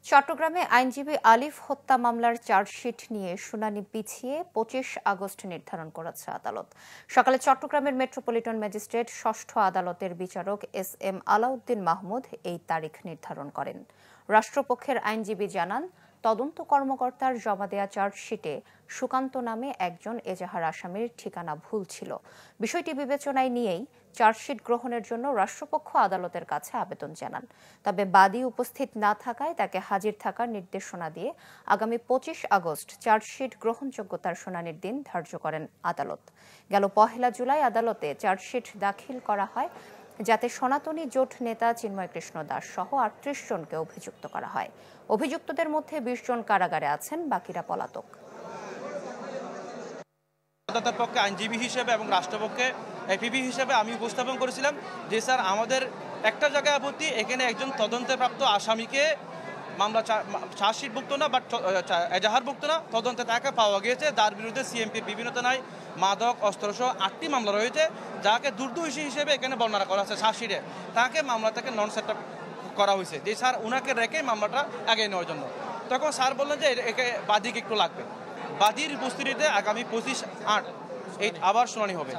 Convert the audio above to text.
চট্টগ্রামে আইনজীবী আলিফ হত্যা মামলার চার্জশিট নিয়ে শুনানি পিছিয়ে ২৫ আগস্ট নির্ধারণ করেছে আদালত। সকালে চট্টগ্রামের মেট্রোপলিটন ম্যাজিস্ট্রেট ষষ্ঠ আদালতের বিচারক এস.এম. আলাউদ্দিন মাহমুদ এই তারিখ নির্ধারণ করেন। রাষ্ট্রপক্ষের আইনজীবী জানান, তদন্ত কর্মকর্তার জমা দেয়া চার্জশিটে সুকান্ত নামে একজন এজাহার আসামির ঠিকানা ভুল ছিল। বিষয়টি বিবেচনায় নিয়েই চার্জশিট গ্রহণের জন্য রাষ্ট্রপক্ষ আদালতের কাছে আবেদন জানান। তবে বাদী উপস্থিত না থাকায় তাকে হাজির থাকার নির্দেশনা দিয়ে আগামী ২৫ আগস্ট চার্জশিট গ্রহণযোগ্যতার শুনানির দিন ধার্য করেন আদালত। গেল ১ জুলাই আদালতে চার্জশিট দাখিল করা হয়, যাতে সনাতনী জোট নেতা চিন্ময় কৃষ্ণ দাস সহ ৩৮ জনকে অভিযুক্ত করা হয়। অভিযুক্তদের মধ্যে ২০ জন কারাগারে আছেন, বাকিরা পলাতক। আদালতের পক্ষে আইনজীবী হিসেবে এবং রাষ্ট্রপক্ষে এপিবি হিসেবে আমি উপস্থাপন করেছিলাম যে স্যার, আমাদের একটা জায়গায় আপত্তি, এখানে একজন তদন্তপ্রাপ্ত আসামিকে মামলা চার্জশিটভুক্ত না বা এজাহারভুক্ত না, তদন্তে তাকে পাওয়া গিয়েছে, তার বিরুদ্ধে সিএমপির বিভিন্ন থানায় মাদক অস্ত্রসহ 8টি মামলা রয়েছে, যাকে দুর্দোষী হিসেবে এখানে বর্ণনা করা হচ্ছে চার্জশিটে। তাকে মামলা থেকে নন সেট করা হয়েছে যে স্যার ওনাকে রেখে মামলাটা আগে নেওয়ার জন্য। তখন স্যার বললেন যে একে বাদীকে একটু লাগবে। বাদীর উপস্থিতিতে আগামী 25/8 আবার শুনানি হবে।